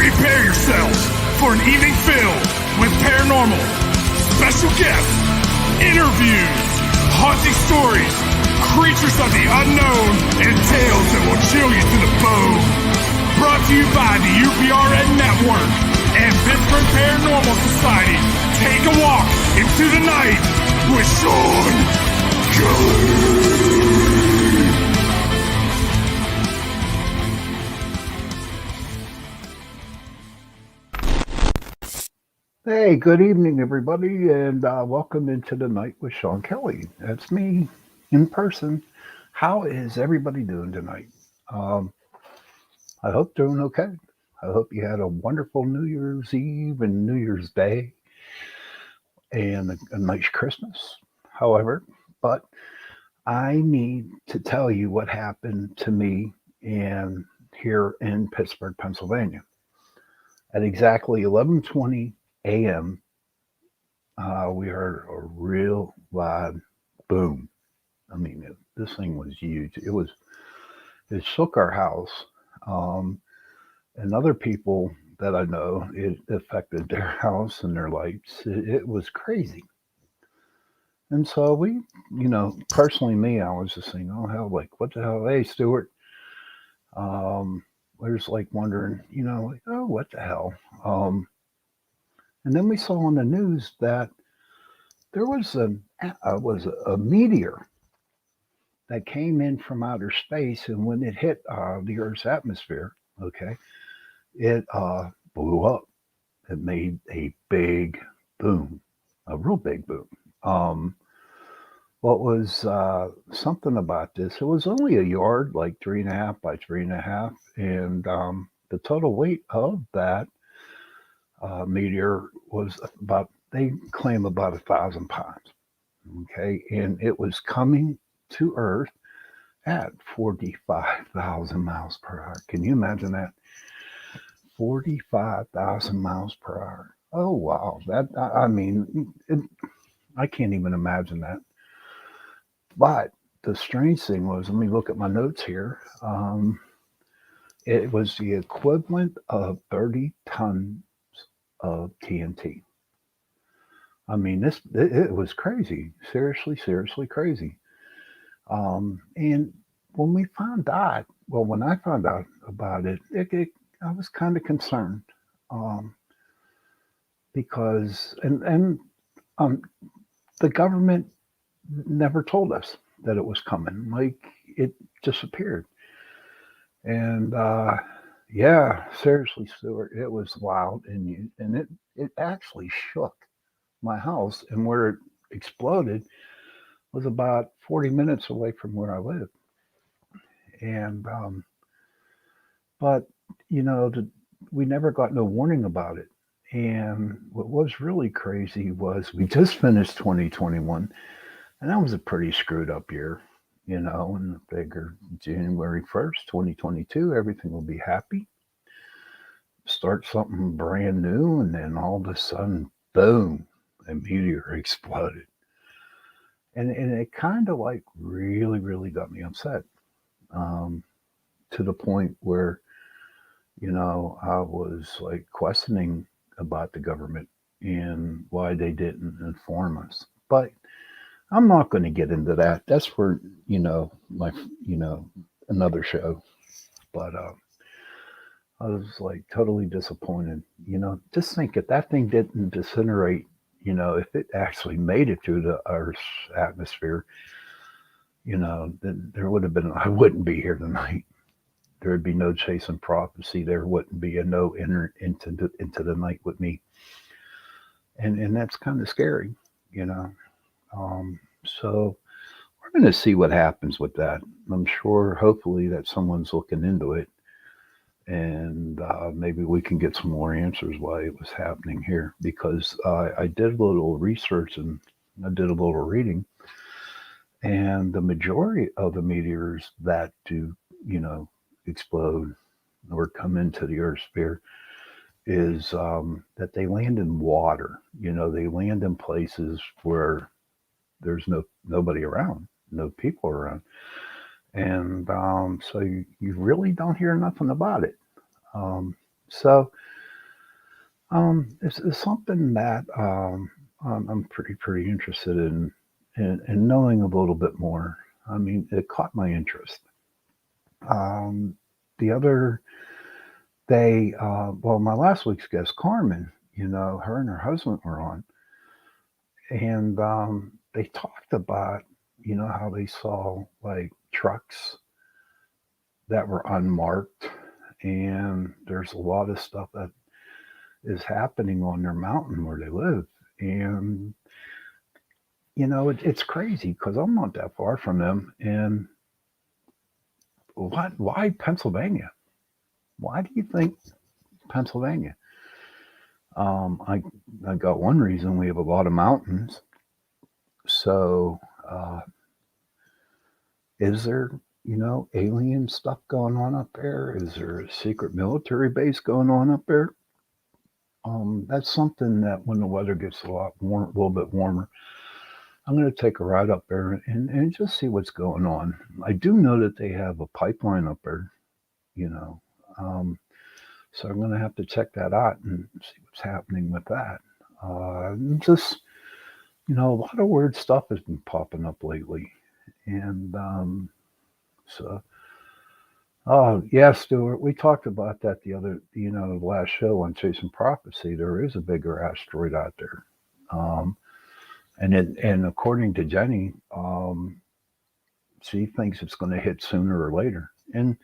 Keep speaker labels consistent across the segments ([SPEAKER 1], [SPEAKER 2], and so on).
[SPEAKER 1] Prepare yourselves for an evening filled with paranormal, special guests, interviews, haunting stories, creatures of the unknown, and tales that will chill you to the bone. Brought to you by the UPRN Network and Pittsburgh Paranormal Society. Take a walk into the night with Shawn Kelly.
[SPEAKER 2] Hey, good evening, everybody, and welcome into the night with Shawn Kelly. That's me in person. How is everybody doing tonight? I hope doing okay. I hope you had a wonderful New Year's Eve and New Year's Day and a nice Christmas. However, but I need to tell you what happened to me here in Pittsburgh, Pennsylvania. At exactly 11:20 a.m., we heard a real loud boom. I mean, this thing was huge. It shook our house. And other people that I know, it affected their house and their lights. It was crazy. And so personally, me, I was just saying, oh, hell, like, what the hell? Hey, Stuart. We're just like wondering, like, oh, what the hell? And then we saw on the news that there was a meteor that came in from outer space, and when it hit the Earth's atmosphere, okay, it blew up. It made a big boom, a real big boom. What was something about this? It was only a yard, like 3.5 by 3.5, and the total weight of that meteor was they claim about 1,000 pounds. Okay, and it was coming to Earth at 45,000 miles per hour. Can you imagine that? 45,000 miles per hour. Oh wow, I can't even imagine that. But the strange thing was, let me look at my notes here. It was the equivalent of 30 tons of TNT. I mean, it was crazy. Seriously crazy. And when I found out about it, I was kind of concerned because the government never told us that it was coming. Like, it disappeared. And yeah, seriously, Stuart, it was wild, and it actually shook my house, and where it exploded was about 40 minutes away from where I live. And but we never got no warning about it. And what was really crazy was we just finished 2021, and that was a pretty screwed up year, and I figure January 1st, 2022, everything will be happy, start something brand new, and then all of a sudden, boom, a meteor exploded. And it kind of like really got me upset, to the point where, I was like questioning about the government and why they didn't inform us. But I'm not going to get into that. That's for, another show. But I was like totally disappointed. Just think, if that thing didn't disintegrate, if it actually made it through the Earth's atmosphere, then I wouldn't be here tonight. There would be no chasing prophecy. There wouldn't be a no enter into the night with me. And that's kind of scary, So we're going to see what happens with that. I'm sure, hopefully, that someone's looking into it, and maybe we can get some more answers why it was happening here. Because I did a little research and I did a little reading, and the majority of the meteors that do, explode or come into the Earth's sphere is that they land in water. They land in places where there's nobody around, no people around, and so you really don't hear nothing about it. So It's something that I'm pretty interested in knowing a little bit more. I mean, it caught my interest. Um, the other day, well, my last week's guest, Carmen, her and her husband were on, and they talked about, how they saw like trucks that were unmarked, and there's a lot of stuff that is happening on their mountain where they live. And it's crazy because I'm not that far from them. And why Pennsylvania? Why do you think Pennsylvania? I got one reason: we have a lot of mountains. So uh, is there alien stuff going on up there? Is there a secret military base going on up there? That's something that when the weather gets a little bit warmer, I'm going to take a ride up there and just see what's going on. I do know that they have a pipeline up there, you know. Um, so I'm going to have to check that out and see what's happening with that. Just, a lot of weird stuff has been popping up lately. And so, oh, yeah, Stuart, we talked about that the last show on Chasing Prophecy. There is a bigger asteroid out there. Um, and according to Jenny, she thinks it's going to hit sooner or later. And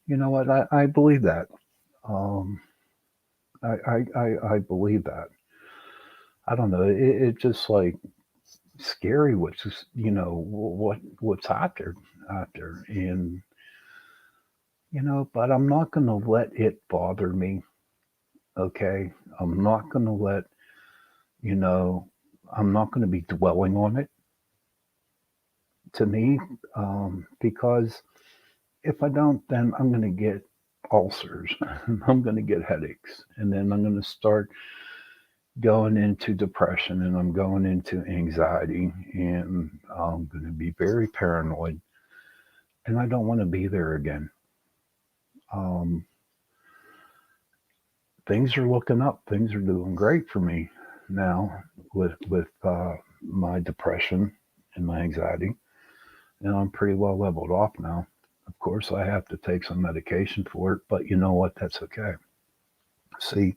[SPEAKER 2] you know what? I believe that. Um, I believe that. I don't know. It just like scary what's what's out there, and But I'm not going to let it bother me. Okay, I'm not going to let you know. I'm not going to be dwelling on it. To me, because if I don't, then I'm going to get ulcers. I'm going to get headaches, and then I'm going to start going into depression, and I'm going into anxiety, and I'm going to be very paranoid, and I don't want to be there again. Um, Things are looking up. Things are doing great for me now with my depression and my anxiety, and I'm pretty well leveled off now. Of course, I have to take some medication for it, but you know what? That's okay. See,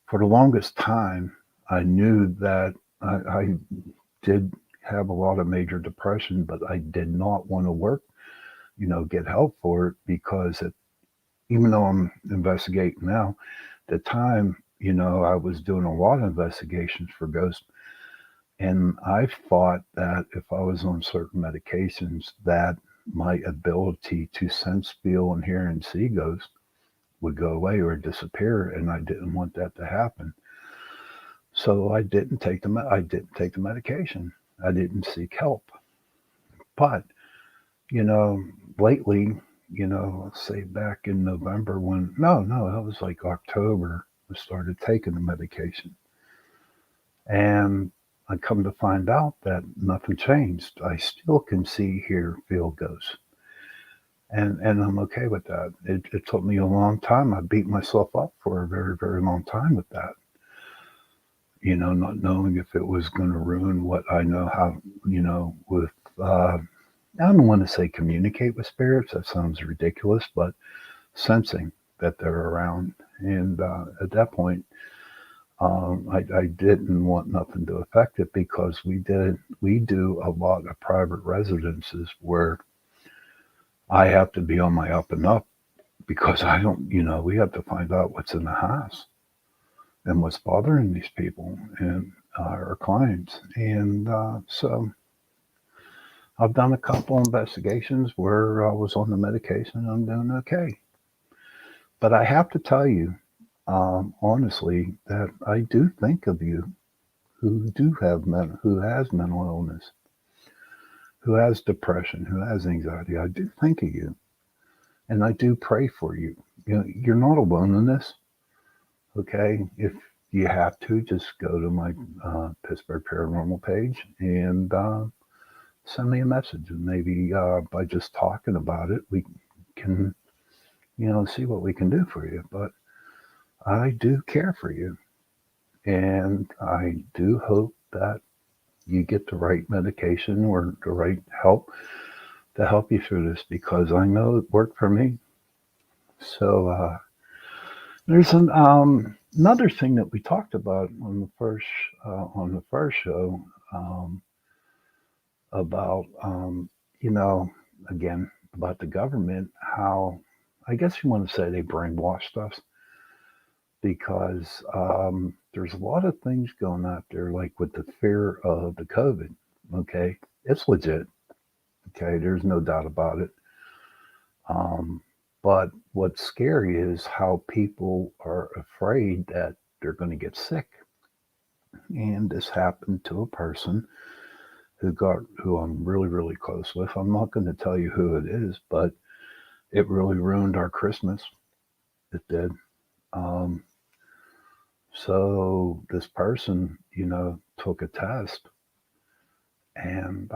[SPEAKER 2] for the longest time, I knew that I did have a lot of major depression, but I did not want to work, get help for it because even though I'm investigating now, at the time, I was doing a lot of investigations for ghosts. And I thought that if I was on certain medications, that my ability to sense, feel, and hear and see ghosts would go away or disappear, and I didn't want that to happen. So I didn't take the medication. I didn't seek help. But you know, lately, say back in November when no, that was like October. I started taking the medication, and I come to find out that nothing changed. I still can see, hear, feel ghosts, and I'm okay with that. It took me a long time. I beat myself up for a very very long time with that. Not knowing if it was going to ruin what I know how, with, I don't want to say communicate with spirits. That sounds ridiculous, but sensing that they're around. And at that point, I didn't want nothing to affect it because we do a lot of private residences where I have to be on my up and up because I don't, we have to find out what's in the house and what's bothering these people and our clients. And so I've done a couple investigations where I was on the medication and I'm doing okay. But I have to tell you, honestly, that I do think of you who has mental illness, who has depression, who has anxiety. I do think of you, and I do pray for you. You're not alone in this. Okay, if you have to, just go to my Pittsburgh Paranormal page and send me a message, and maybe by just talking about it, we can, see what we can do for you. But I do care for you. And I do hope that you get the right medication or the right help to help you through this because I know it worked for me. So there's another thing that we talked about on the first show um, about you know again about the government, how I guess you want to say they brainwashed us because there's a lot of things going out there like with the fear of the COVID. Okay, it's legit. Okay, there's no doubt about it. Um, but what's scary is how people are afraid that they're going to get sick. And this happened to a person who I'm really, really close with. I'm not going to tell you who it is, but it really ruined our Christmas. It did. Um, so this person, took a test, and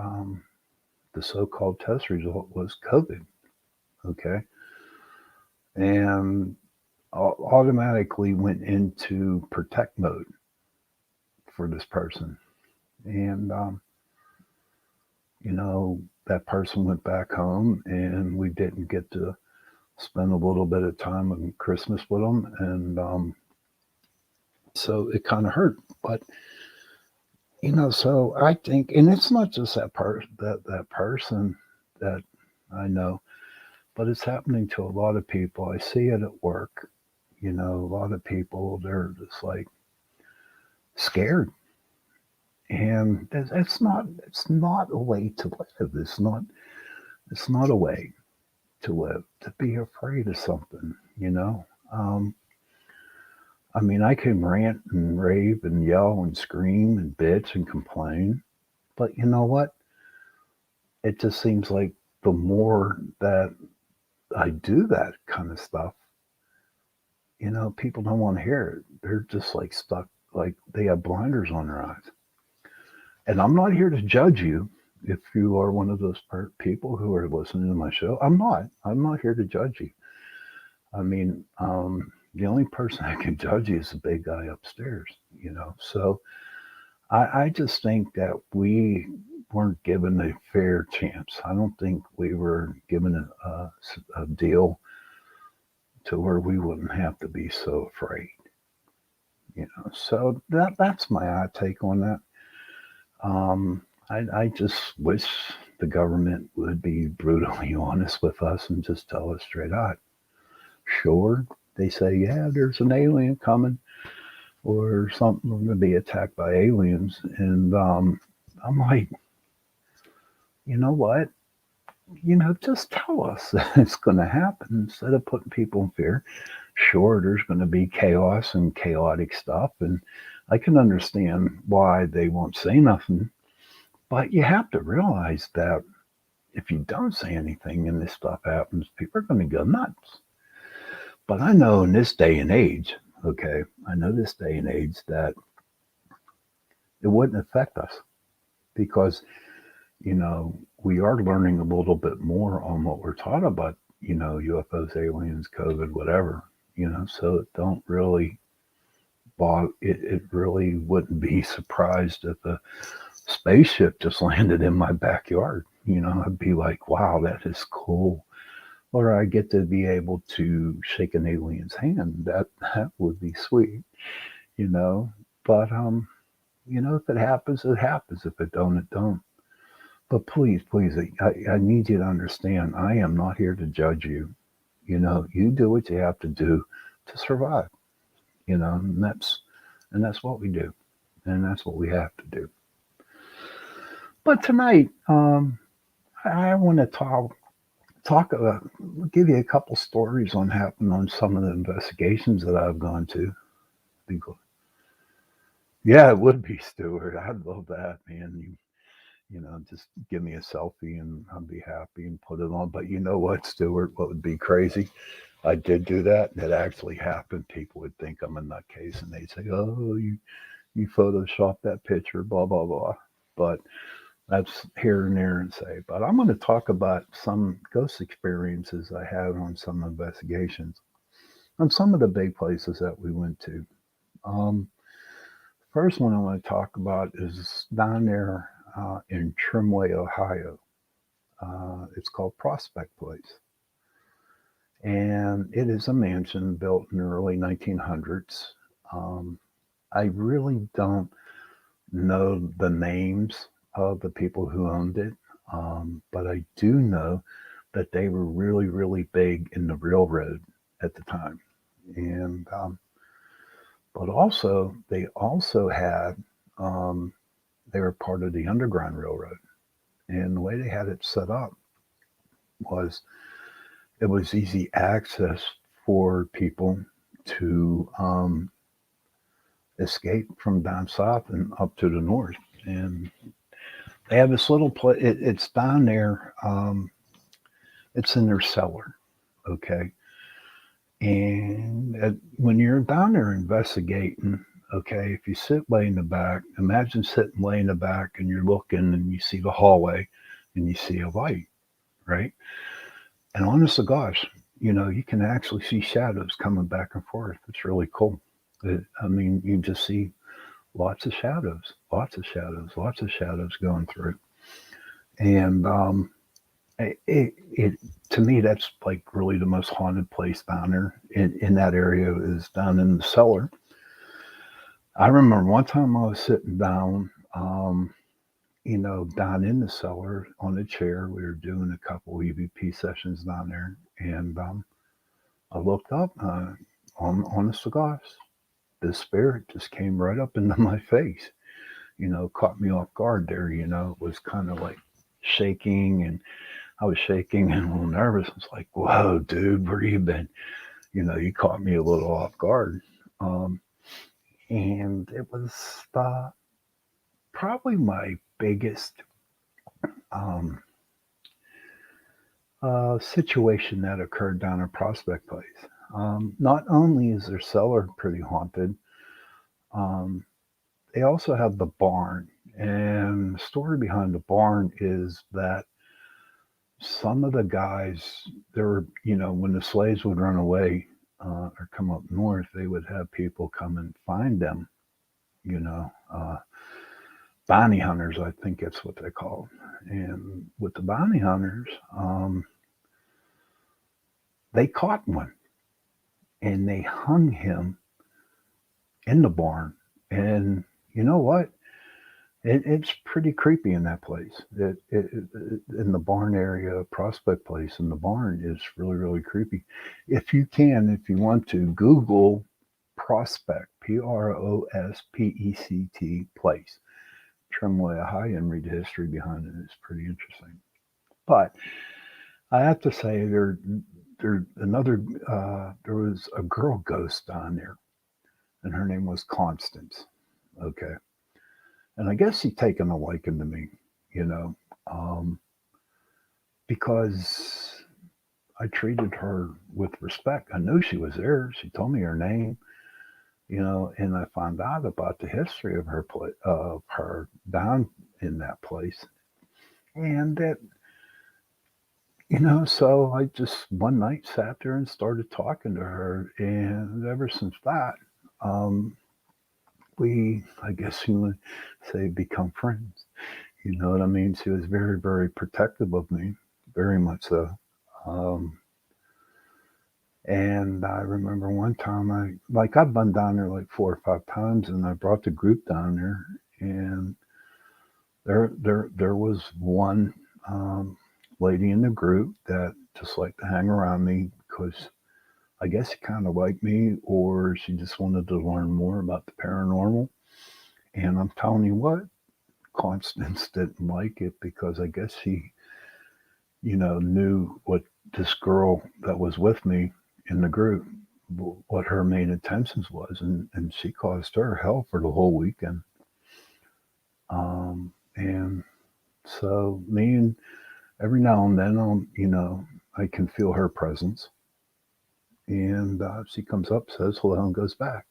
[SPEAKER 2] the so-called test result was COVID. Okay, and automatically went into protect mode for this person. And, that person went back home and we didn't get to spend a little bit of time on Christmas with them. And so it kind of hurt. But, so I think, and it's not just that person that I know, but it's happening to a lot of people. I see it at work. A lot of people, they're just like scared. And it's not a way to live. It's not a way to live, to be afraid of something. I mean, I can rant and rave and yell and scream and bitch and complain, but you know what? It just seems like the more that I do that kind of stuff, people don't want to hear it. They're just like stuck, like they have blinders on their eyes. And I'm not here to judge you if you are one of those people who are listening to my show. I'm not. I'm not here to judge you. I mean, the only person I can judge you is the big guy upstairs. So I just think that we weren't given a fair chance. I don't think we were given a deal to where we wouldn't have to be so afraid. So that's my take on that. I just wish the government would be brutally honest with us and just tell us straight out. Sure, they say, yeah, there's an alien coming or something, we're going to be attacked by aliens. And I'm like, you know what? Just tell us that it's going to happen instead of putting people in fear. Sure, there's going to be chaos and chaotic stuff. And I can understand why they won't say nothing. But you have to realize that if you don't say anything and this stuff happens, people are going to go nuts. But I know in this day and age, okay, I know this day and age that it wouldn't affect us because, we are learning a little bit more on what we're taught about, UFOs, aliens, COVID, whatever, so it don't really it really wouldn't be surprised if a spaceship just landed in my backyard. I'd be like, wow, that is cool. Or I get to be able to shake an alien's hand. That would be sweet, you know. But if it happens, it happens. If it don't, it don't. But please, please, I need you to understand. I am not here to judge you. You do what you have to do to survive. And that's what we do, and that's what we have to do. But tonight, I want to talk give you a couple stories on happened on some of the investigations that I've gone to. Yeah, it would be Stuart. I'd love that, man. Just give me a selfie and I'd be happy and put it on. But you know what, Stuart? What would be crazy? I did do that, and it actually happened. People would think I'm a nutcase, and they'd say, "Oh, you photoshopped that picture," blah blah blah. But that's here and there and say. But I'm going to talk about some ghost experiences I had on some investigations. on some of the big places that we went to. Um, First one I want to talk about is down there in Trimway, Ohio. It's called Prospect Place, and it is a mansion built in the early 1900s. Um, I really don't know the names of the people who owned it, but I do know that they were really, really big in the railroad at the time. And but also they also had um, they were part of the Underground Railroad, and the way they had it set up was it was easy access for people to escape from down south and up to the north. And they have this little place. It's down there. It's in their cellar, okay. And when you're down there investigating, okay, if you sit way in the back, imagine sitting way in the back and you're looking and you see the hallway and you see a light, right? And honest to gosh, you can actually see shadows coming back and forth. It's really cool. I mean, you just see lots of shadows, lots of shadows, lots of shadows going through. And it to me, that's like really the most haunted place down there in that area is down in the cellar. I remember one time I was sitting down, down in the cellar on a chair. We were doing a couple EVP sessions down there, and I looked up on the cigars. This spirit just came right up into my face. Caught me off guard there. It was kind of like shaking, and I was shaking and a little nervous. I was like, "Whoa, dude, where you been?" You caught me a little off guard. Um, and it was probably my biggest um, situation that occurred down at Prospect Place. Not only is their cellar pretty haunted, um, they also have the barn. And the story behind the barn is that some of the guys, there were, when the slaves would run away or come up north, they would have people come and find them, you know, uh, bounty hunters, I think that's what they call them. And with the bounty hunters, they caught one and they hung him in the barn. And you know what? It's pretty creepy in that place. In the barn area, Prospect Place, in the barn is really, really creepy. If you want to, Google Prospect, Prospect Place, Trimway, Ohio, and read the history behind it. It's pretty interesting. But I have to say, there was a girl ghost down there, and her name was Constance. Okay, and I guess she'd taken a liking to me, you know, um, because I treated her with respect. I knew she was there. She told me her name, and I found out about the history of of her down in that place, and that, so I just one night sat there and started talking to her, and ever since that, um, I guess you would say, become friends. You know what I mean? She was very, very protective of me, very much so. Um, and I remember one time I've been down there like 4 or 5 times, and I brought the group down there, and there was one um, lady in the group that just liked to hang around me because I guess she kind of liked me, or she just wanted to learn more about the paranormal. And I'm telling you what, Constance didn't like it because I guess she, knew what this girl that was with me in the group, what her main intentions was, and she caused her hell for the whole weekend. And so me and every now and then, I can feel her presence, and she comes up, says hello, and goes back.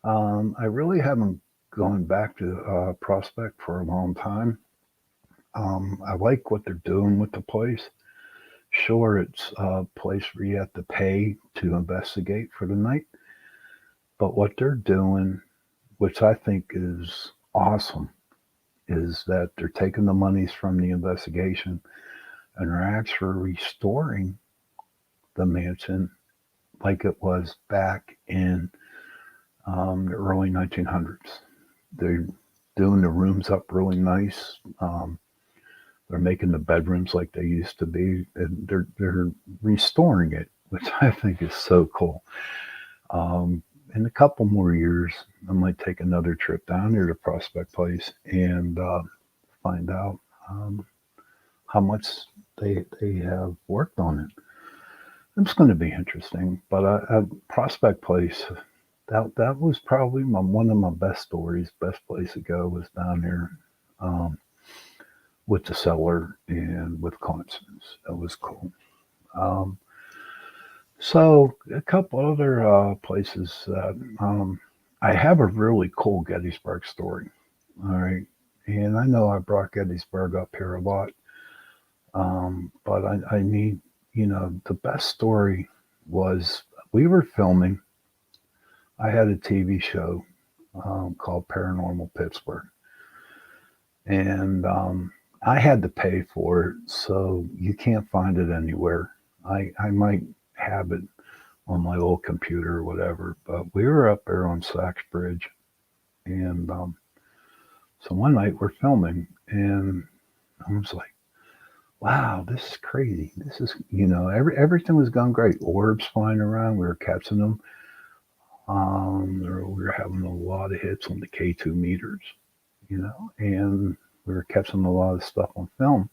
[SPEAKER 2] I really haven't gone back to Prospect for a long time. I like what they're doing with the place. Sure, it's a place where you have to pay to investigate for the night, but what they're doing, which I think is awesome, is that they're taking the monies from the investigation and they're actually restoring the mansion like it was back in the early 1900s. They're doing the rooms up really nice. They're making the bedrooms like they used to be, and they're restoring it, which I think is so cool. Um, in a couple more years, I might take another trip down there to Prospect Place and find out how much they have worked on it. It's going to be interesting. But Prospect Place, that was probably one of my best stories. Best place to go was down there um, with the cellar and with Constance. That was cool. Um, so a couple other places that I have a really cool Gettysburg story. All right, and I know I brought Gettysburg up here a lot, but I need, the best story was we were filming. I had a TV show called Paranormal Pittsburgh, and I had to pay for it, so you can't find it anywhere. I might have it on my old computer or whatever, but we were up there on Sachs Bridge, and so one night we're filming, and I was like, "Wow, this is crazy. This is, everything was going great. Orbs flying around, we were catching them. We were having a lot of hits on the K2 meters, and we were catching a lot of stuff on film.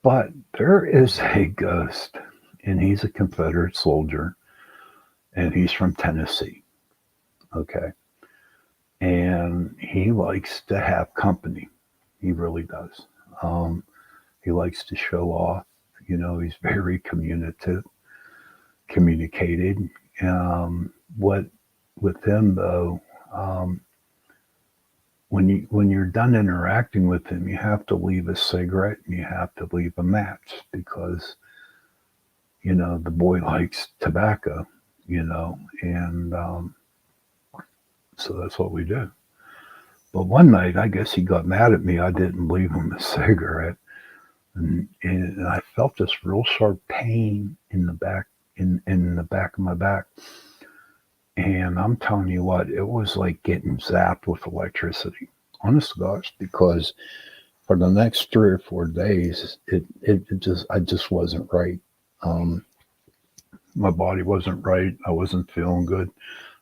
[SPEAKER 2] But there is a ghost, and he's a Confederate soldier, and he's from Tennessee. Okay. And he likes to have company. He really does. He likes to show off. He's very communicated. What with him though, when you're done interacting with him, you have to leave a cigarette and you have to leave a match because the boy likes tobacco. And so that's what we do. But one night, I guess he got mad at me. I didn't leave him a cigarette, and I felt this real sharp pain in the back, in the back of my back. And I'm telling you what, it was like getting zapped with electricity. Honest to gosh, because for the next 3 or 4 days, I just wasn't right. Um, my body wasn't right. I wasn't feeling good.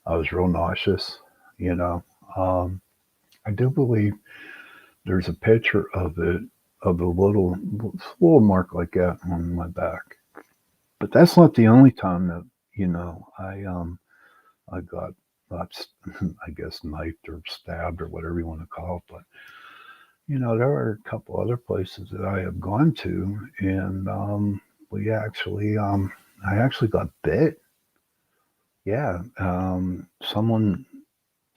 [SPEAKER 2] I was real nauseous. You know, um, I do believe there's a picture of it, of a little mark like that on my back. But that's not the only time that I got, I guess, knifed or stabbed or whatever you want to call it. But there are a couple other places that I have gone to, and I actually got bit. Yeah, someone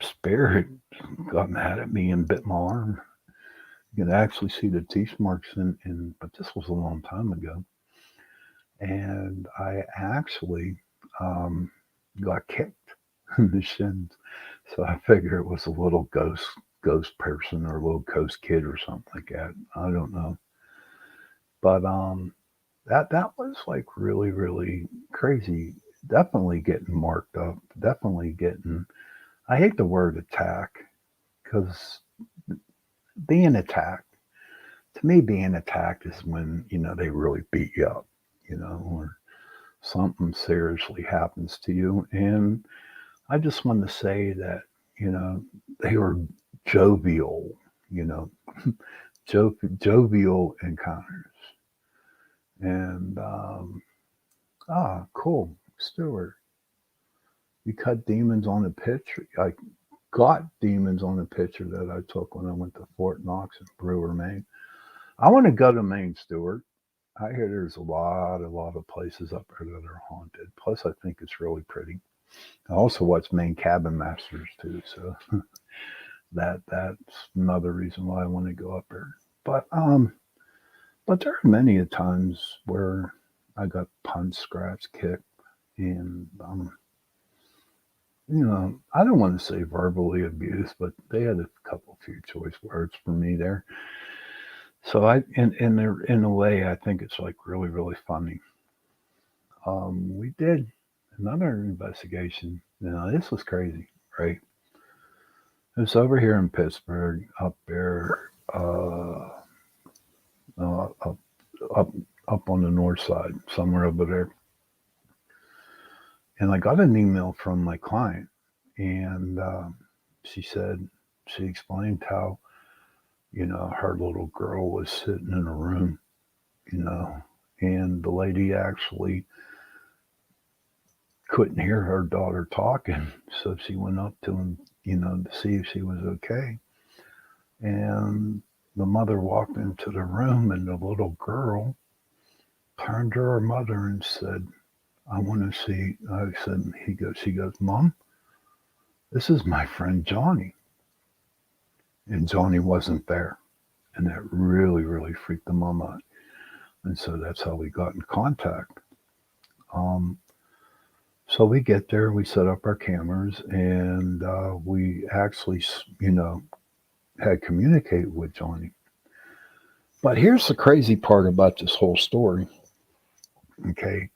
[SPEAKER 2] spirit got mad at me and bit my arm. You can actually see the teeth marks but this was a long time ago. And I actually um, got kicked in the shins. So I figure it was a little ghost person or a little ghost kid or something like that. I don't know. But that was like really, really crazy. Definitely getting marked up. Definitely getting, I hate the word attack because being attacked, to me, being attacked is when, they really beat you up, or something seriously happens to you. And I just want to say that, they were jovial, you know, jovial encounters. And, cool. Stuart, you cut demons on a picture. I got demons on a picture that I took when I went to Fort Knox in Brewer, Maine. I want to go to Maine, Stuart. I hear there's a lot of places up there that are haunted. Plus, I think it's really pretty. I also watch Maine Cabin Masters too, so that's another reason why I want to go up there. But But there are many a times where I got punched, scratched, kicked, and I don't want to say verbally abused, but they had a couple few choice words for me there. So in a way, I think it's like really, really funny. We did another investigation. This was crazy, right? It was over here in Pittsburgh, up there, up, up, up on the north side, somewhere over there. And I got an email from my client, and she said, she explained how, her little girl was sitting in a room, you know, and the lady actually couldn't hear her daughter talking. So she went up to him, to see if she was okay. And the mother walked into the room, and the little girl turned to her mother and said, I want to see. I said, she goes, Mom, this is my friend Johnny. And Johnny wasn't there. And that really, really freaked the mom out. And so that's how we got in contact. Um, so we get there, we set up our cameras, and we actually, had communicated with Johnny. But here's the crazy part about this whole story. Okay.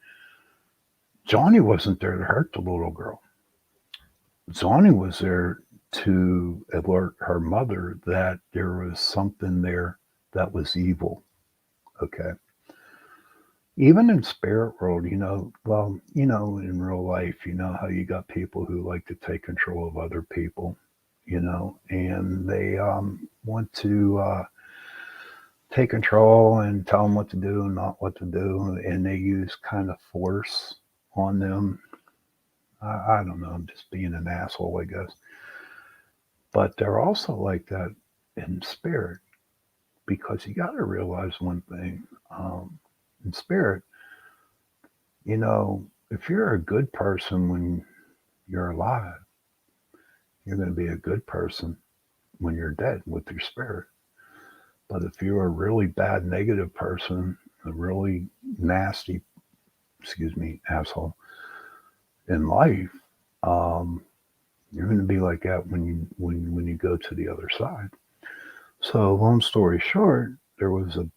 [SPEAKER 2] Johnny wasn't there to hurt the little girl. Johnny was there to alert her mother that there was something there that was evil. Okay. Even in spirit world, in real life, how you got people who like to take control of other people, and they want to take control and tell them what to do and not what to do, and they use kind of force on them. I don't know, I'm just being an asshole, I guess. But they're also like that in spirit, because you got to realize one thing. In spirit, if you're a good person when you're alive, you're going to be a good person when you're dead with your spirit. But if you're a really bad, negative person, a really nasty, asshole in life, you're going to be like that when you go to the other side. So, long story short, there was a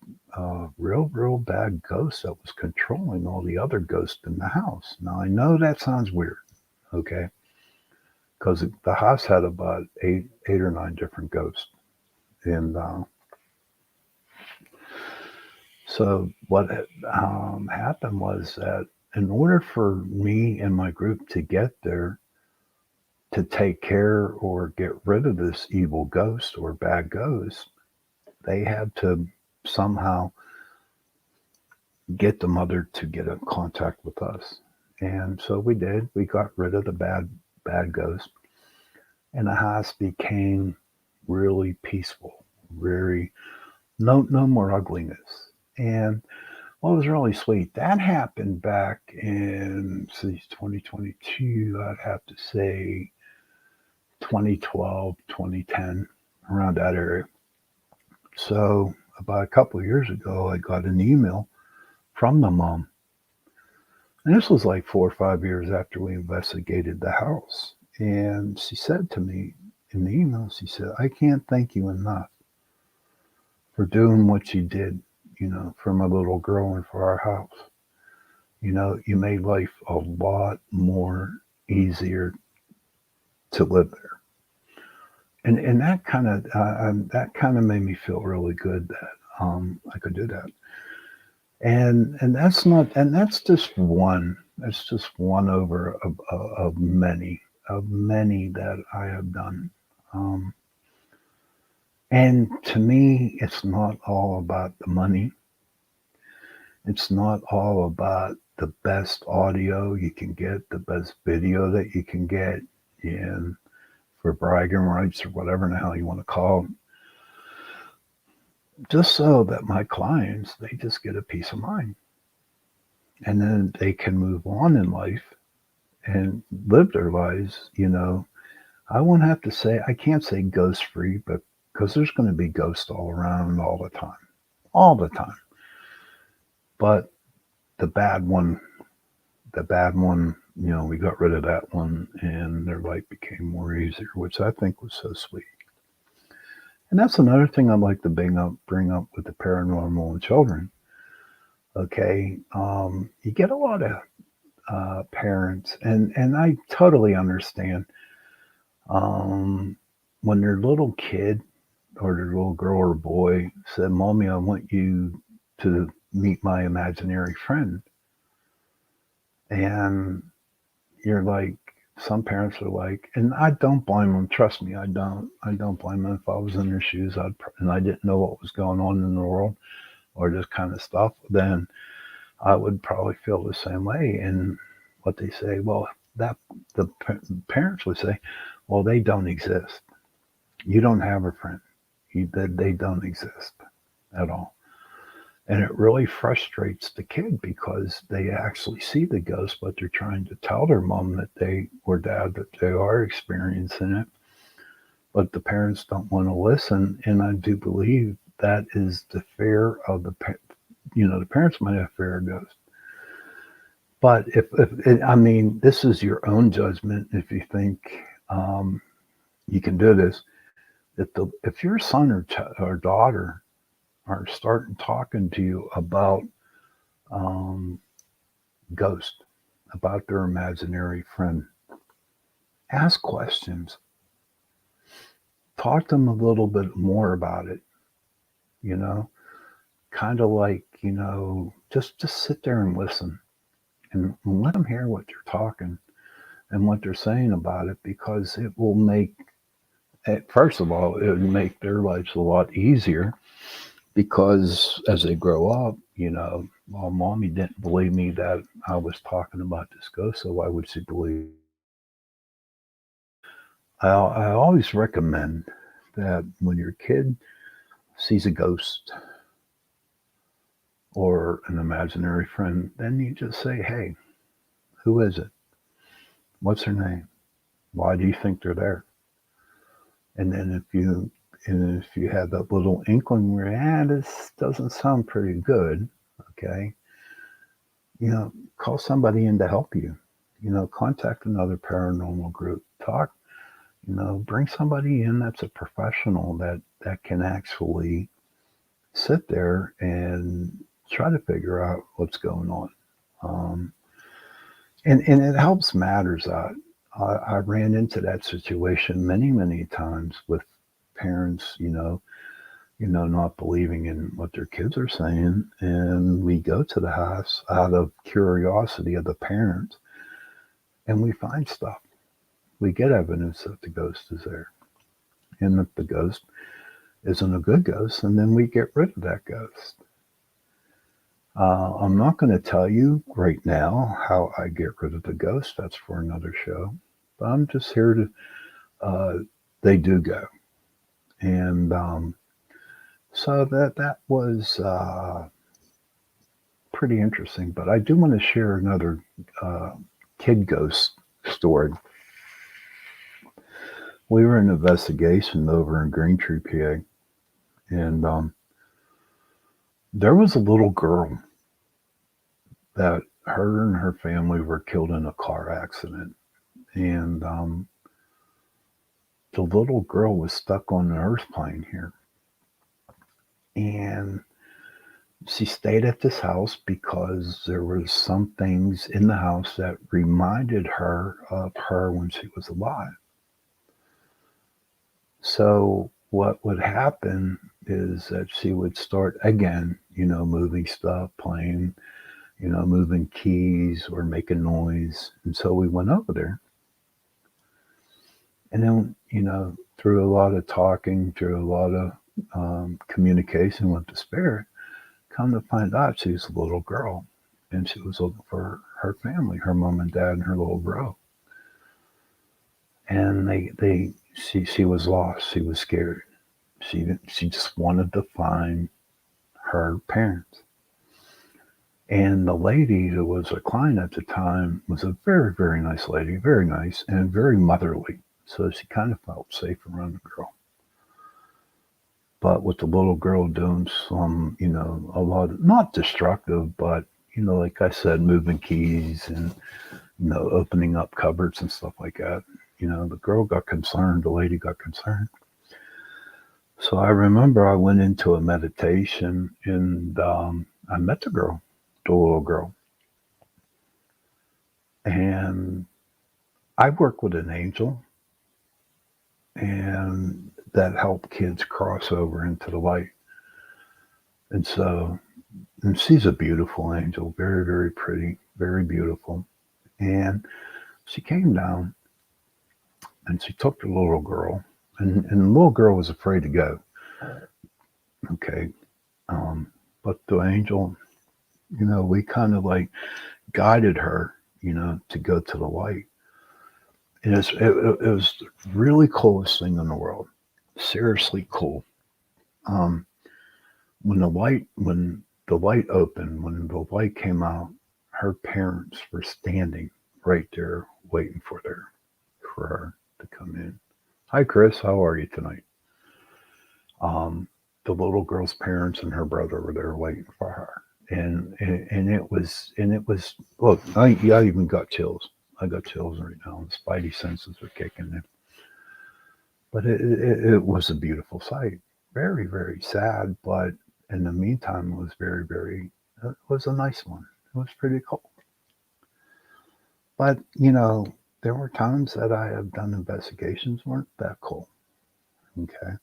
[SPEAKER 2] real bad ghost that was controlling all the other ghosts in the house. Now, I know that sounds weird, okay? Because the house had about eight or nine different ghosts. And so what happened was that in order for me and my group to get there to take care or get rid of this evil ghost or bad ghost, they had to somehow get the mother to get in contact with us. And so we did. We got rid of the bad ghost, and the house became really peaceful. Very no more ugliness. And what was really sweet, that happened back in 2022. I'd have to say 2012, 2010, around that area. So about a couple of years ago, I got an email from the mom. And this was like 4 or 5 years after we investigated the house. And she said to me in the email, she said, I can't thank you enough for doing what you did, for my little girl and for our house. You made life a lot more easier to live there. And that kind of made me feel really good that I could do that. And that's just one. That's just one over of many that I have done. Um, and to me, it's not all about the money. It's not all about the best audio you can get, the best video that you can get, and for bragging rights or whatever the hell you want to call them. Just so that my clients, they just get a peace of mind. And then they can move on in life and live their lives. I won't have to say, I can't say ghost free, but because there's going to be ghosts all around all the time, all the time. But the bad one, we got rid of that one, and their life became more easier, which I think was so sweet. And that's another thing I'd like to bring up with the paranormal and children. Okay, you get a lot of parents, and I totally understand um, when their little kid or their little girl or boy said, "Mommy, I want you to meet my imaginary friend," and you're like, some parents are like, and I don't blame them. Trust me, I don't. I don't blame them. If I was in their shoes, and I didn't know what was going on in the world or this kind of stuff, then I would probably feel the same way. And what they say, well, that the parents would say, well, they don't exist. You don't have a friend. They don't exist at all. And it really frustrates the kid because they actually see the ghost, but they're trying to tell their mom that they or dad that they are experiencing it, but the parents don't want to listen. And I do believe that is the fear of the parents might have fear of ghosts. But I mean, this is your own judgment. If you think you can do this, if your son or daughter are starting talking to you about um, ghost, about their imaginary friend, ask questions. Talk to them a little bit more about it. You know, kind of like just sit there and listen and let them hear what you're talking and what they're saying about it, because it will make first of all, it would make their lives a lot easier, because as they grow up, well, mommy didn't believe me that I was talking about this ghost, so why would she believe? I always recommend that when your kid sees a ghost or an imaginary friend, then you just say, hey, who is it? What's her name? Why do you think they're there? And then if you have that little inkling where, this doesn't sound pretty good, okay, call somebody in to help you. Contact another paranormal group. Talk. Bring somebody in that's a professional that can actually sit there and try to figure out what's going on. Um, and it helps matters out. I ran into that situation many times with parents, not believing in what their kids are saying. And we go to the house out of curiosity of the parents, and we find stuff. We get evidence that the ghost is there, and that the ghost isn't a good ghost, and then we get rid of that ghost. I'm not going to tell you right now how I get rid of the ghost. That's for another show. But I'm just here to, uh, they do go. And so that was pretty interesting. But I do want to share another uh, kid ghost story. We were in an investigation over in Green Tree, PA, and there was a little girl that her and her family were killed in a car accident. And the little girl was stuck on the earth plane here. And she stayed at this house because there was some things in the house that reminded her of her when she was alive. So what would happen is that she would start again, moving stuff, playing, moving keys or making noise. And so we went over there. And then, through a lot of talking, through a lot of communication with the spirit, come to find out she's a little girl. And she was looking for her family, her mom and dad and her little bro. And she was lost. She was scared. She just wanted to find her parents. And the lady who was a client at the time was a very, very nice lady, very nice and very motherly. So she kind of felt safe around the girl. but with the little girl doing some, a lot of, not destructive, but, like I said, moving keys and, opening up cupboards and stuff like that. The girl got concerned, the lady got concerned. So I remember I went into a meditation and I met the little girl. And I work with an angel and that help kids cross over into the light. And so, and she's a beautiful angel, very, very pretty, very beautiful. And she came down and she took the little girl, and the little girl was afraid to go. Okay. Um, but the angel, we kind of like guided her, to go to the light. And it was the really coolest thing in the world. Seriously cool. Um, when the light opened, when the light came out, her parents were standing right there waiting for her to come in. Hi, Chris. How are you tonight? The little girl's parents and her brother were there waiting for her, and it was look. I even got chills. I got chills right now. The spidey senses are kicking in. But it was a beautiful sight. Very, very sad, but in the meantime, it was very, very, it was a nice one. It was pretty cool. But, there were times that I have done investigations weren't that cool. Okay.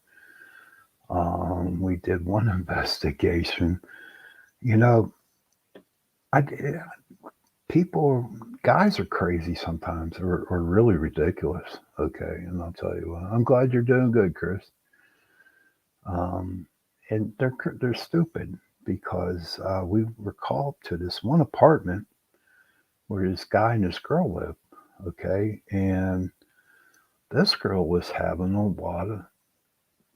[SPEAKER 2] We did one investigation. You know, I people, guys are crazy sometimes, or really ridiculous. Okay, and I'll tell you what. I'm glad you're doing good, Chris. Um, and they're stupid because we were called to this one apartment where this guy and this girl lived. Okay, and this girl was having a lot of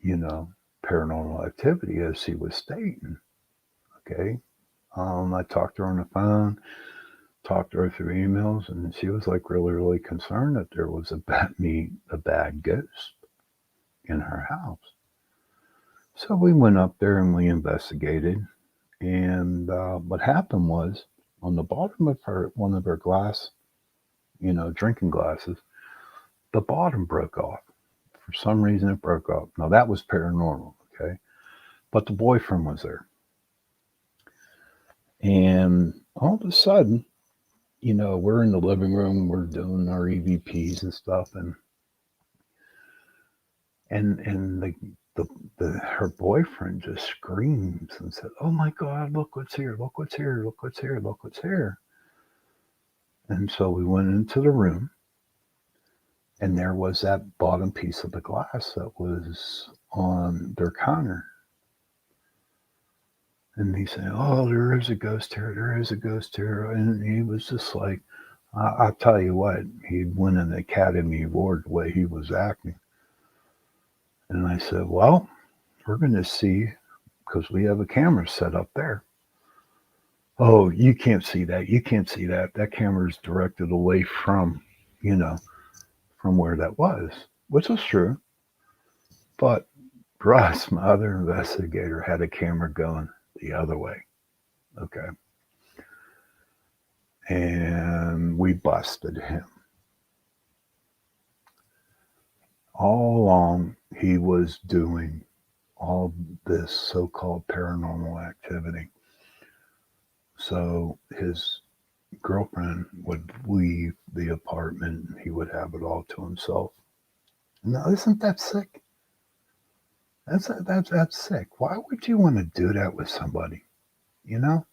[SPEAKER 2] you know paranormal activity as she was stating. Okay, I talked to her on the phone, talked to her through emails, and she was like really really concerned that there was a bad ghost in her house. So we went up there and we investigated. And what happened was on the bottom of one of her drinking glasses, the bottom broke off. For some reason, it broke off. Now that was paranormal, okay? But the boyfriend was there, and all of a sudden, we're in the living room, we're doing our EVPs and stuff, and her boyfriend just screams and said, "Oh my God, look what's here! Look what's here! Look what's here! Look what's here!" And so we went into the room, and there was that bottom piece of the glass that was on their counter. And he said, "Oh, there is a ghost here. There is a ghost here." And he was just like, I'll tell you what, he'd win an Academy Award the way he was acting. And I said, "Well, we're going to see because we have a camera set up there." "Oh, you can't see that. You can't see that. That camera is directed away you know, from where that was," which was true. But Russ, my other investigator, had a camera going the other way. Okay. And we busted him. All along, he was doing all this so called paranormal activity. So his girlfriend would leave the apartment and he would have it all to himself. Now, isn't that sick? That's sick. Why would you want to do that with somebody? You know?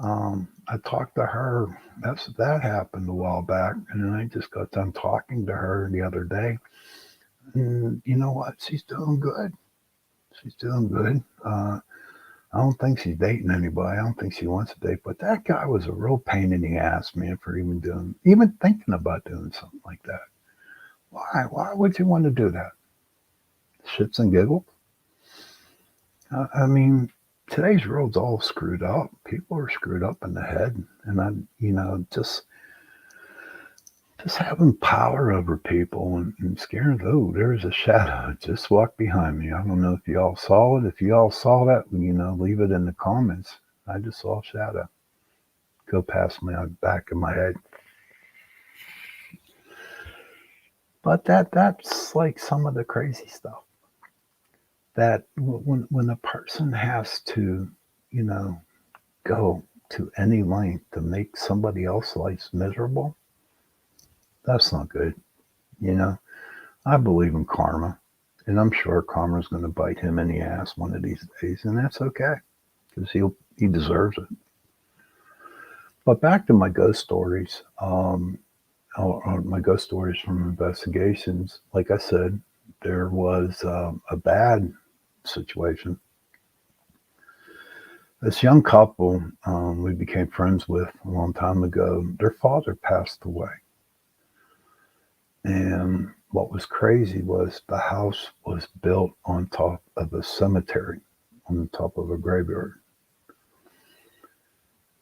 [SPEAKER 2] I talked to her. That happened a while back, and then I just got done talking to her the other day. And you know what? She's doing good. She's doing good. I don't think she's dating anybody. I don't think she wants to date. But that guy was a real pain in the ass, man, for even thinking about doing something like that. Why? Why would you want to do that? Shits and giggles. I mean, today's world's all screwed up. People are screwed up in the head, and just just having power over people and scaring. Oh, there's a shadow. It just walked behind me. I don't know if you all saw it. If you all saw that, leave it in the comments. I just saw a shadow go past my back of my head. But that's like some of the crazy stuff. That when a person has to, you know, go to any length to make somebody else's life miserable, that's not good. You know, I believe in karma, and I'm sure karma's going to bite him in the ass one of these days, and that's okay because he deserves it. But back to my ghost stories, or my ghost stories from investigations. Like I said, there was a bad situation. This young couple we became friends with a long time ago. Their father passed away, and what was crazy was the house was built on top of a cemetery, on top of a graveyard.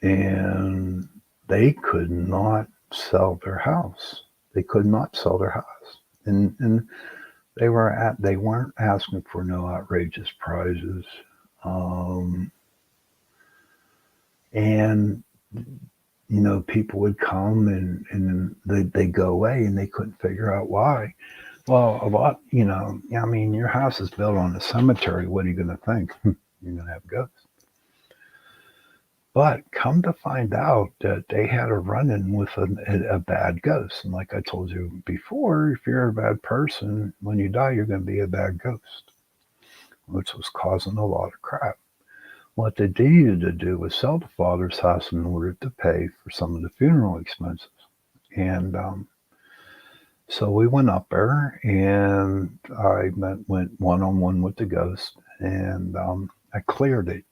[SPEAKER 2] And they could not sell their house. They could not sell their house. And they weren't asking for no outrageous prizes. Um, and people would come and they go away and they couldn't figure out why. Well, a lot, I mean, your house is built on a cemetery. What are you going to think? You're going to have ghosts. But come to find out that they had a run-in with a bad ghost. And like I told you before, if you're a bad person, when you die, you're going to be a bad ghost, which was causing a lot of crap. What they needed to do was sell the father's house in order to pay for some of the funeral expenses. And so we went up there, and went one-on-one with the ghost, and I cleared it.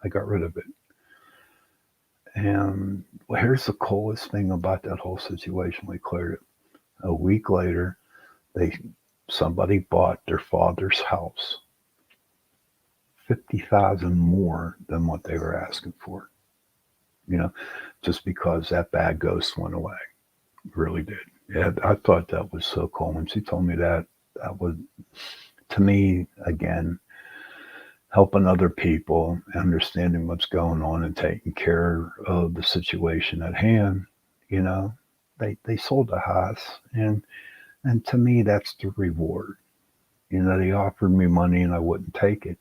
[SPEAKER 2] I got rid of it. And here's the coolest thing about that whole situation. We cleared it. A week later, they somebody bought their father's house, 50,000 more than what they were asking for. Just because that bad ghost went away. Really did. Yeah, I thought that was so cool. When she told me that was, to me, again, helping other people, understanding what's going on and taking care of the situation at hand. You know, they sold the house, and to me, that's the reward. They offered me money and I wouldn't take it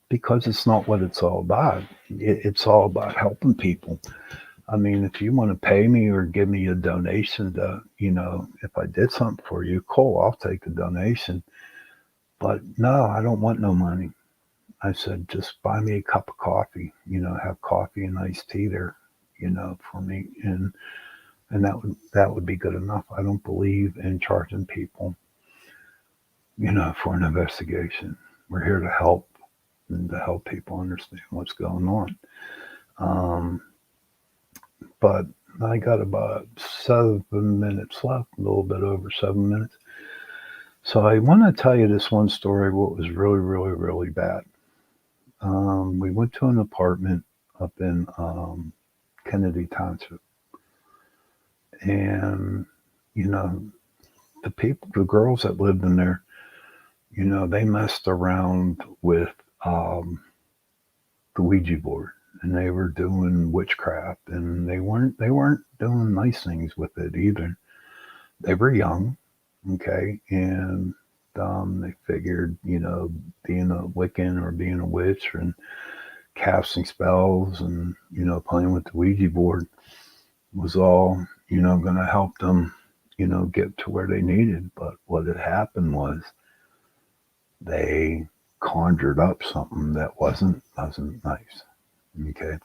[SPEAKER 2] because it's not what it's all about. It's all about helping people. I mean, if you want to pay me or give me a donation to, if I did something for you, cool, I'll take the donation. But no, I don't want no money. I said, just buy me a cup of coffee, have coffee and iced tea there, for me. And that would be good enough. I don't believe in charging people, for an investigation. We're here to help and to help people understand what's going on. Um, but I got about 7 minutes left, a little bit over 7 minutes. So I want to tell you this one story, what was really, really, really bad. We went to an apartment up in Kennedy Township. And, the girls that lived in there, they messed around with the Ouija board, and they were doing witchcraft, and they weren't doing nice things with it either. They were young, okay, and they figured, being a Wiccan or being a witch and casting spells and, playing with the Ouija board was all, going to help them, get to where they needed. But what had happened was they conjured up something that wasn't nice. Okay.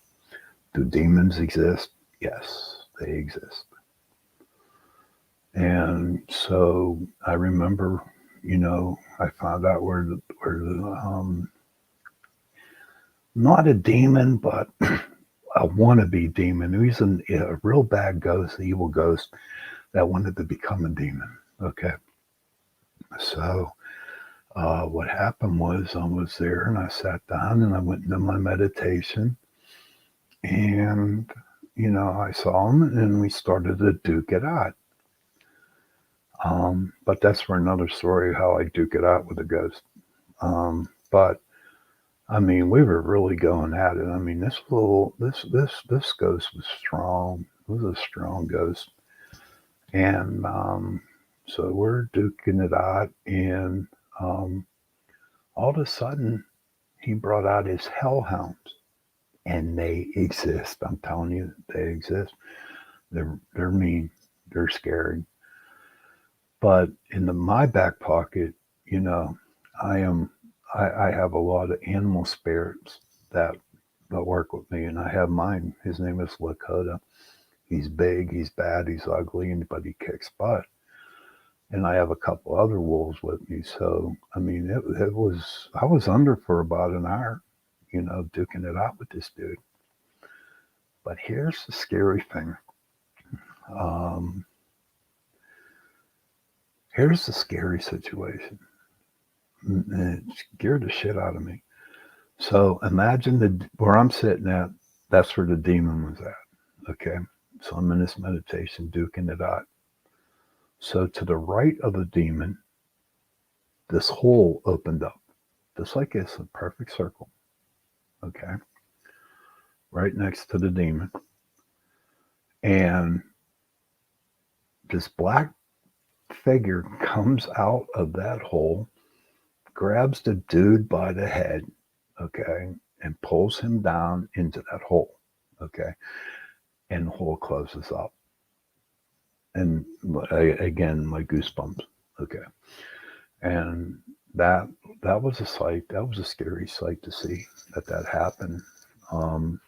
[SPEAKER 2] Do demons exist? Yes, they exist. And so I remember, I found out where the not a demon, but a wannabe demon. He was a real bad ghost, an evil ghost that wanted to become a demon. Okay. So what happened was I was there and I sat down and I went into my meditation, and I saw him and we started to duke it out. But that's for another story how I duke it out with a ghost. But I mean, we were really going at it. I mean, this ghost was strong. It was a strong ghost, and so we're duking it out, and um, all of a sudden he brought out his hellhounds, and they exist. I'm telling you, they exist. They're mean. They're scary. But in my back pocket, you know, I am I have a lot of animal spirits that work with me, and I have mine. His name is Lakota. He's big, he's bad, he's ugly, but he kicks butt. And I have a couple other wolves with me. So I mean, it was I was under for about an hour, duking it out with this dude. But here's the scary thing. Um, Here's the scary situation. It scared the shit out of me. So imagine where I'm sitting at, that's where the demon was at. Okay. So I'm in this meditation, duking it out. So to the right of the demon, this hole opened up, just like it's a perfect circle. Okay. Right next to the demon. And this black figure comes out of that hole, grabs the dude by the head, okay, and pulls him down into that hole, okay, and the hole closes up. And again, my goosebumps, okay, and that was a sight. That was a scary sight to see that happened. Um,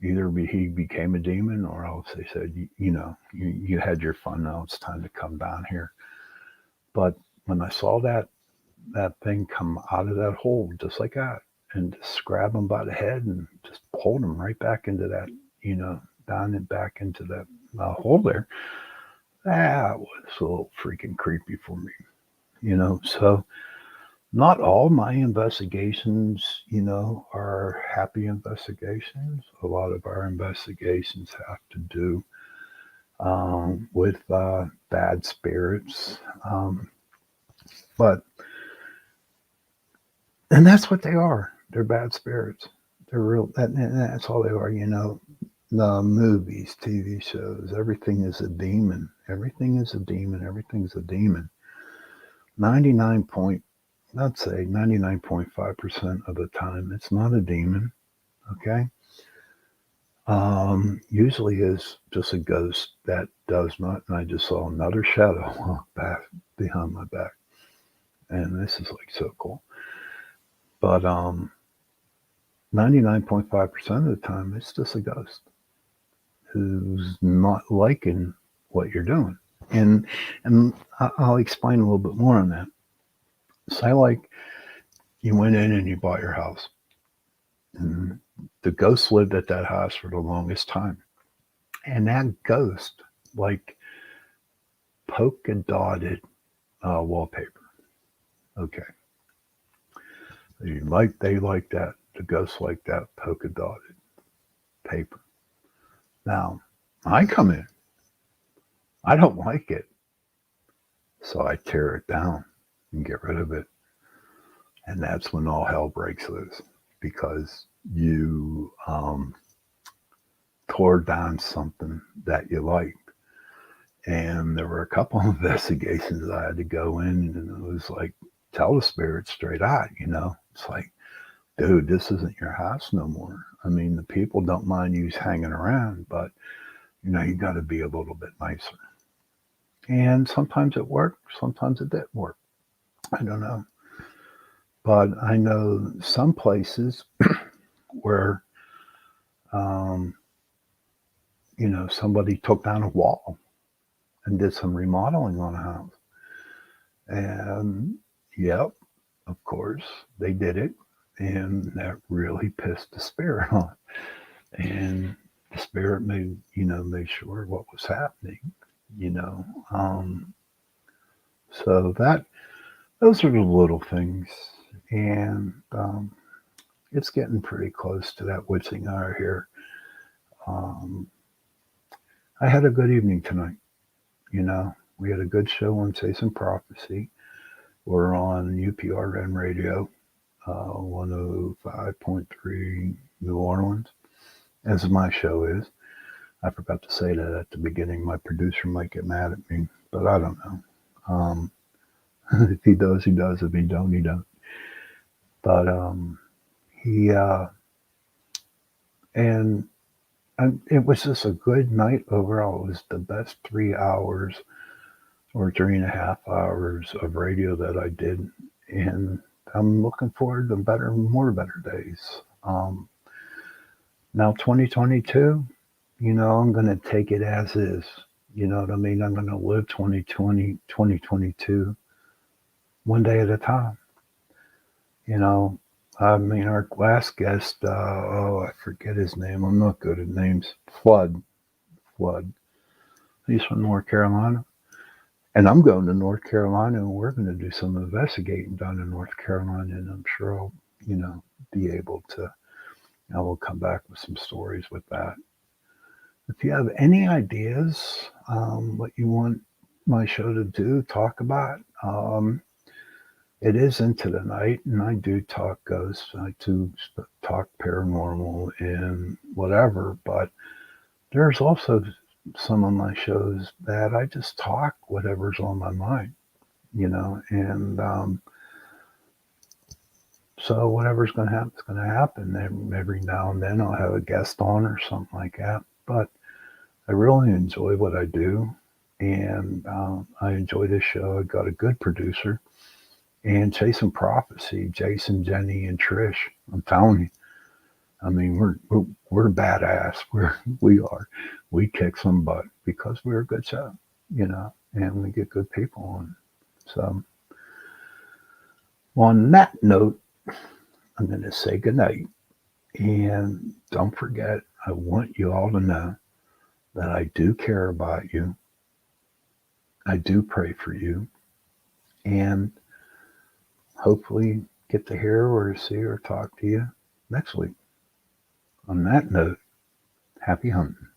[SPEAKER 2] Either he became a demon, or else they said, you had your fun. Now it's time to come down here. But when I saw that thing come out of that hole just like that, and just grab him by the head and just pulled him right back into that, down and back into that hole there. That was a little freaking creepy for me, So not all my investigations, are happy investigations. A lot of our investigations have to do with bad spirits. But And that's what they are. They're bad spirits. They're real. That's all they are. The movies, TV shows, everything is a demon. Everything is a demon. Everything's a demon. 99 point, I'd say 99.5% of the time, it's not a demon. Okay. Usually is just a ghost that does not. And I just saw another shadow walk back behind my back, and this is like so cool. But 99.5% of the time, it's just a ghost who's not liking what you're doing. And I'll explain a little bit more on that. Say like you went in and you bought your house, and the ghost lived at that house for the longest time, and that ghost like polka dotted wallpaper. Okay, they like that. The ghost like that polka dotted paper. Now I come in, I don't like it, so I tear it down and get rid of it. And that's when all hell breaks loose, because you tore down something that you liked. And there were a couple of investigations I had to go in, and it was like, tell the spirit straight out, It's like, dude, this isn't your house no more. I mean, the people don't mind you hanging around, but, you got to be a little bit nicer. And sometimes it worked, sometimes it didn't work. I don't know. But I know some places where, um, somebody took down a wall and did some remodeling on a house. And, yep, of course, they did it. And that really pissed the spirit off. And the spirit made sure what was happening, you know. So those are the little things. And it's getting pretty close to that witching hour here. I had a good evening tonight. You know, we had a good show on Chasing Prophecy. We're on UPRN Radio, 105.3 New Orleans, as my show is. I forgot to say that at the beginning. My producer might get mad at me, but I don't know. Um, if he does, he does. If he don't, he don't. But he and it was just a good night overall. It was the best 3 hours or 3.5 hours of radio that I did, and I'm looking forward to more better days. Now 2022, I'm going to take it as is. You know what I mean? I'm going to live 2020, 2022, one day at a time. You know, I mean, our last guest, I forget his name. I'm not good at names. Flood. He's from North Carolina. And I'm going to North Carolina, and we're going to do some investigating down in North Carolina. And I'm sure I'll, be able to, I will come back with some stories with that. If you have any ideas, what you want my show to do, talk about, it is into the night, and I do talk ghosts. I do talk paranormal and whatever, but there's also some of my shows that I just talk whatever's on my mind, and so whatever's going to happen is going to happen. Every now and then I'll have a guest on or something like that, but I really enjoy what I do, and I enjoy this show. I got a good producer. And Chasing Prophecy, Jason, Jenny, and Trish. I'm telling you. I mean, we're badass. We are. We kick some butt because we're a good show, and we get good people on. So, on that note, I'm going to say goodnight. And don't forget, I want you all to know that I do care about you. I do pray for you. And hopefully get to hear or see or talk to you next week. On that note, happy hunting.